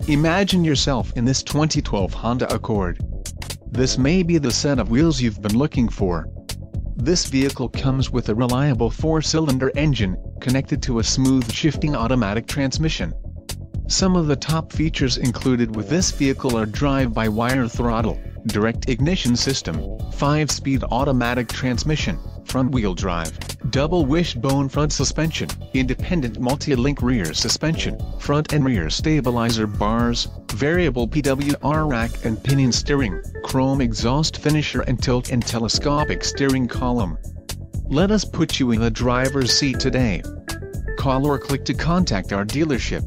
Imagine yourself in this 2012 Honda Accord. This may be the set of wheels you've been looking for. This vehicle comes with a reliable 4-cylinder engine, connected to a smooth shifting automatic transmission. Some of the top features included with this vehicle are drive-by-wire throttle, direct ignition system, 5-speed automatic transmission, front-wheel drive, double wishbone front suspension, independent multi-link rear suspension, front and rear stabilizer bars, variable PWR rack and pinion steering, chrome exhaust finisher and tilt and telescopic steering column. Let us put you in the driver's seat today. Call or click to contact our dealership.